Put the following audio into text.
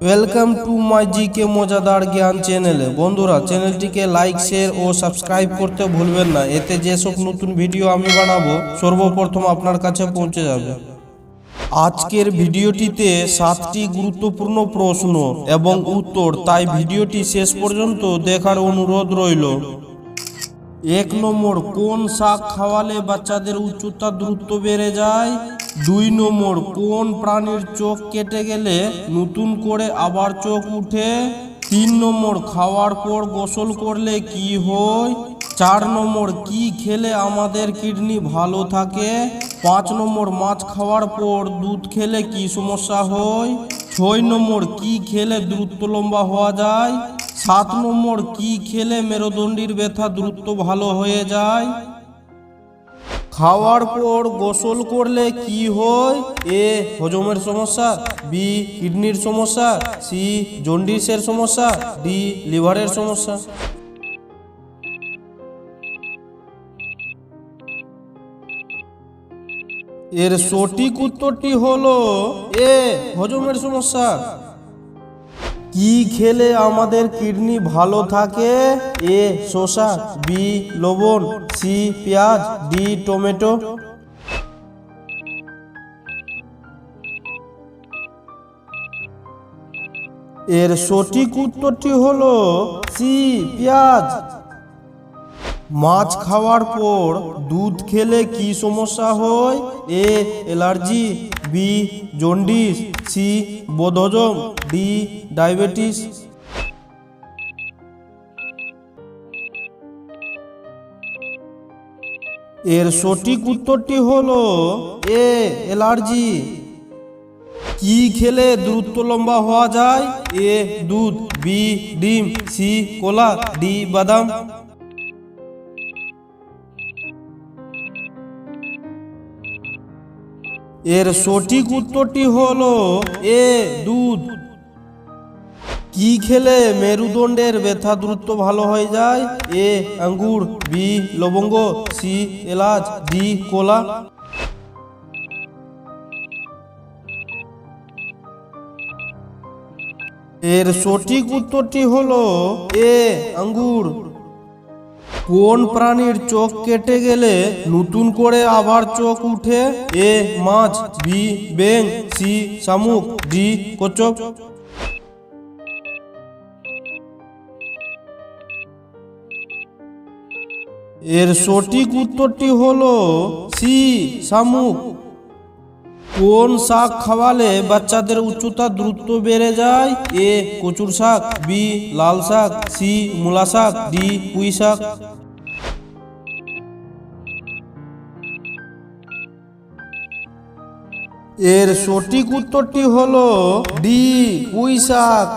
Welcome to my GK মজাদার জ্ঞান চ্যানেলে। বন্ধুরা, চ্যানেলটিকে লাইক, শেয়ার ও সাবস্ক্রাইব করতে ভুলবেন না। এতে যেসব নতুন ভিডিও আমি বানাবো সর্বপ্রথম আপনার কাছে পৌঁছে যাবে। আজকের ভিডিওটিতে 7টি গুরুত্বপূর্ণ প্রশ্ন এবং উত্তর, তাই ভিডিওটি শেষ পর্যন্ত দেখার অনুরোধ রইল। 1 নম্বর, কোন শাক খাওয়ালে বাচ্চাদের উচ্চতা দ্রুত বেড়ে যায়? 2 নম্বর, কোন প্রাণীর চোখ কেটে গেলে নতুন করে আবার চোখ উঠে? 3 নম্বর, খাওয়ার পর গোসল করলে কি হয়? 4 নম্বর, কি খেলে আমাদের কিডনি ভালো থাকে? 5 নম্বর, মাছ খাওয়ার পর দুধ খেলে কি সমস্যা হয়? 6 নম্বর, কি খেলে দ্রুত লম্বা হওয়া যায়? 7 নম্বর, কি খেলে মেরুদণ্ডের ব্যথা দ্রুত ভালো হয়ে যায়? খাওয়ার পর গোসল করলে কি হয়? এ, হজমের সমস্যা, বি, কিডনির সমস্যা, সি, জন্ডিসের সমস্যা, ডি, লিভারের সমস্যা। এর সঠিক উত্তরটি হলো এ, হজমের সমস্যা। কি খেলে আমাদের কিডনি ভালো থাকে? এ, শসা, বি, লবণ, সি, পেঁয়াজ, ডি, টমেটো। এর সঠিক উত্তরটি হলো সি, পেঁয়াজ। মাছ খাওয়ার পর দুধ খেলে কি সমস্যা হয়? এ, অ্যালার্জি, বি, জন্ডিস, সি, বদহজম, ডি, ডায়াবেটিস। এর সঠিক উত্তরটি হলো এ, অ্যালার্জি। কি খেলে দ্রুত লম্বা হওয়া যায়? এ, দুধ, বি, ডিম, সি, কলা, ডি, বাদাম। এর সঠিক উত্তরটি হলো এ, দুধ। কি খেলে মেরুদণ্ডের ব্যথা দ্রুত ভালো হয়ে যায়? এ, আঙ্গুর, বি, লবঙ্গ, সি, এলাচ, ডি, কলা। এর সঠিক উত্তরটি হলো এ, আঙ্গুর। কোন প্রাণীর চোখ কেটে গেলে নতুন করে আবার চোখ উঠে? এ, মাছ, বি, ব্যাঙ, সি, শামুক, ডি, কচ্ছপ। এর সঠিক উত্তরটি হলো সি, শামুক। কোন শাক খাওয়ালে বাচ্চাদের উচ্চতা দ্রুত বেড়ে যায়? এ, কচুর শাক, বি, লাল শাক, সি, মূলা শাক, ডি, পুঁই শাক। এর সঠিক উত্তরটি হলো ডি, পুঁই শাক।